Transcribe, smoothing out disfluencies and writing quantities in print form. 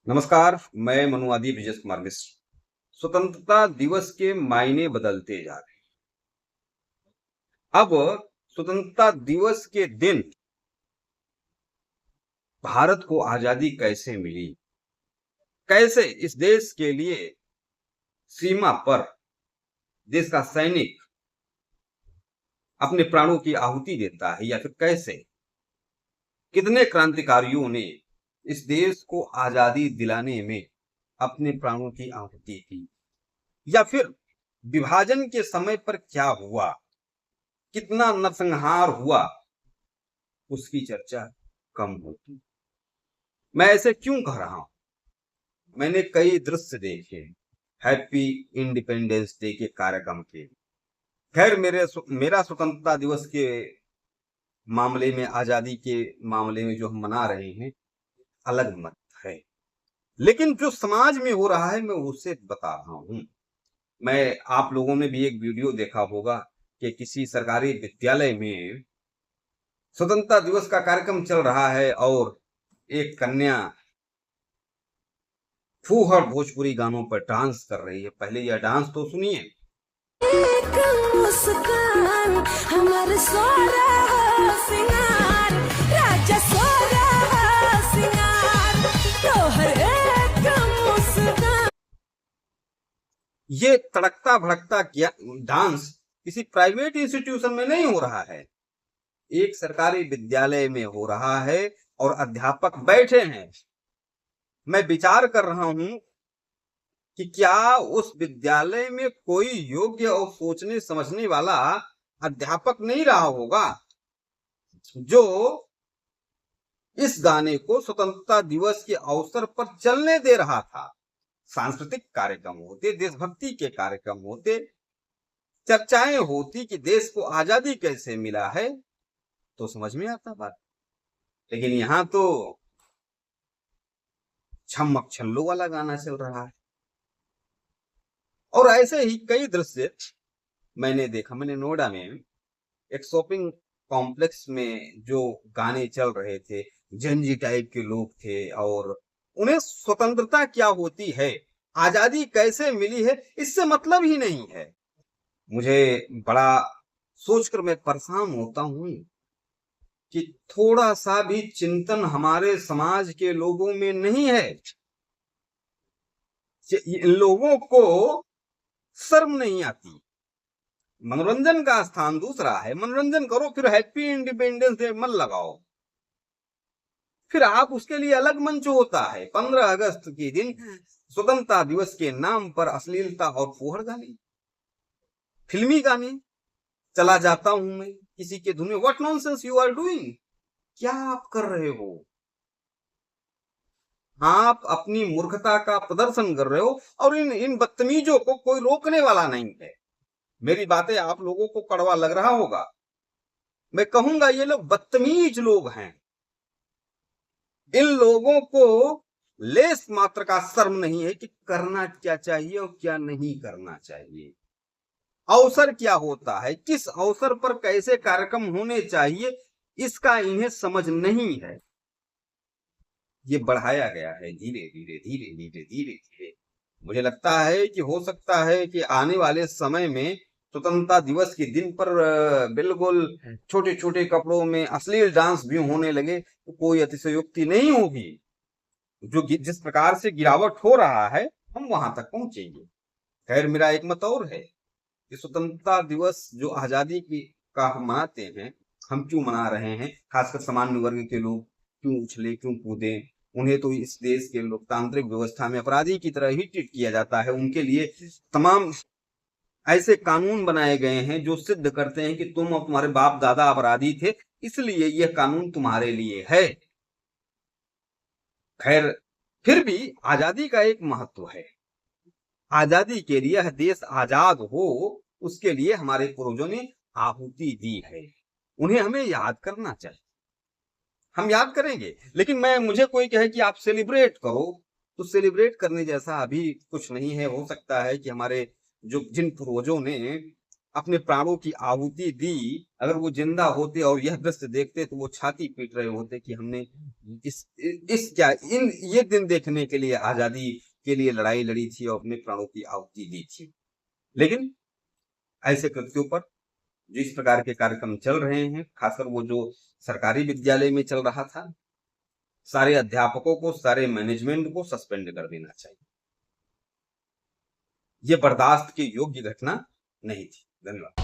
नमस्कार। मैं मनुवादी ब्रिजेश कुमार मिश्र। स्वतंत्रता दिवस के मायने बदलते जा रहे हैं। अब स्वतंत्रता दिवस के दिन भारत को आजादी कैसे मिली, कैसे इस देश के लिए सीमा पर देश का सैनिक अपने प्राणों की आहुति देता है, या फिर कैसे कितने क्रांतिकारियों ने इस देश को आजादी दिलाने में अपने प्राणों की आहुति दी, या फिर विभाजन के समय पर क्या हुआ, कितना नरसंहार हुआ, उसकी चर्चा कम होती। मैं ऐसे क्यों कह रहा हूं? मैंने कई दृश्य देखे हैप्पी इंडिपेंडेंस डे के कार्यक्रम के। खैर, मेरा स्वतंत्रता दिवस के मामले में, आजादी के मामले में जो हम मना रहे हैं, अलग मत है। लेकिन जो समाज में हो रहा है, मैं उसे बता रहा हूं। आप लोगों ने भी एक वीडियो देखा होगा कि किसी सरकारी विद्यालय में स्वतंत्रता दिवस का कार्यक्रम चल रहा है और एक कन्या फूहड़ भोजपुरी गानों पर डांस कर रही है। पहले यह डांस तो सुनिए। एक मुस्कान हमारे सोरा सिंगार, राजा सोरा सिंगार, तोहर एक मुस्कान। ये तड़कता भड़कता डांस किसी प्राइवेट इंस्टीट्यूशन में नहीं हो रहा है, एक सरकारी विद्यालय में हो रहा है और अध्यापक बैठे हैं। मैं विचार कर रहा हूं कि क्या उस विद्यालय में कोई योग्य और सोचने समझने वाला अध्यापक नहीं रहा होगा, जो इस गाने को स्वतंत्रता दिवस के अवसर पर चलने दे रहा था। सांस्कृतिक कार्यक्रम होते, देशभक्ति के कार्यक्रम होते, चर्चाएं होती कि देश को आजादी कैसे मिला है, तो समझ में आता बात। लेकिन यहां तो छम्मक छल्लो वाला गाना चल रहा है। और ऐसे ही कई दृश्य मैंने देखा। मैंने नोएडा में एक शॉपिंग कॉम्प्लेक्स में जो गाने चल रहे थे, जंजी टाइप के लोग थे और उन्हें स्वतंत्रता क्या होती है, आजादी कैसे मिली है, इससे मतलब ही नहीं है। मुझे बड़ा सोचकर मैं परेशान होता हूं कि थोड़ा सा भी चिंतन हमारे समाज के लोगों में नहीं है। इन लोगों को शर्म नहीं आती। मनोरंजन का स्थान दूसरा है, मनोरंजन करो, फिर हैप्पी इंडिपेंडेंस डे मन लगाओ। फिर आप उसके लिए अलग मंच होता है। 15 अगस्त के दिन स्वतंत्रता दिवस के नाम पर अश्लीलता और फुहड़ गाने, फिल्मी गाने, चला जाता हूं मैं किसी के धुन में। What nonsense you are doing, क्या आप कर रहे हो? आप अपनी मूर्खता का प्रदर्शन कर रहे हो और इन बदतमीजों को कोई रोकने वाला नहीं है। मेरी बातें आप लोगों को कड़वा लग रहा होगा, मैं कहूंगा ये लोग बदतमीज लोग हैं। इन लोगों को लेस मात्र का शर्म नहीं है कि करना क्या चाहिए और क्या नहीं करना चाहिए, अवसर क्या होता है, किस अवसर पर कैसे कार्यक्रम होने चाहिए, इसका इन्हें समझ नहीं है। ये बढ़ाया गया है धीरे धीरे धीरे धीरे धीरे धीरे। मुझे लगता है कि हो सकता है कि आने वाले समय में स्वतंत्रता दिवस के दिन पर बिल्कुल छोटे छोटे कपड़ों में अश्लील डांस भी होने लगे तो कोई अतिशयोक्ति नहीं होगी। जो जिस प्रकार से गिरावट हो रहा है, हम वहां तक पहुंचेंगे। खैर, मेरा एक मत और है कि स्वतंत्रता दिवस जो आजादी की का हम मनाते हैं, हम क्यों मना रहे हैं, खासकर सामान्य वर्ग के लोग क्यों उछले, क्यों कूदे? उन्हें तो इस देश के लोकतांत्रिक व्यवस्था में अपराधी की तरह ही ट्रीट किया जाता है। उनके लिए तमाम ऐसे कानून बनाए गए हैं जो सिद्ध करते हैं कि तुम और तुम्हारे बाप दादा अपराधी थे, इसलिए यह कानून तुम्हारे लिए है। खैर, फिर भी आजादी का एक महत्व है। आजादी के लिए, यह देश आजाद हो, उसके लिए हमारे पूर्वजों ने आहुति दी है। उन्हें हमें याद करना चाहिए। हम याद करेंगे, लेकिन मुझे कोई कहे कि आप सेलिब्रेट करो, तो सेलिब्रेट करने जैसा अभी कुछ नहीं है। हो सकता है कि हमारे जिन पूर्वजों ने अपने प्राणों की आहुति दी, अगर वो जिंदा होते और यह दृश्य देखते तो वो छाती पीट रहे होते कि हमने इस क्या इन ये दिन देखने के लिए, आजादी के लिए लड़ाई लड़ी थी और अपने प्राणों की आहुति दी थी। लेकिन ऐसे कृत्यों पर जो इस प्रकार के कार्यक्रम चल रहे हैं, खासकर वो जो सरकारी विद्यालय में चल रहा था, सारे अध्यापकों को, सारे मैनेजमेंट को सस्पेंड कर देना चाहिए। ये बर्दाश्त के योग्य घटना नहीं थी। धन्यवाद।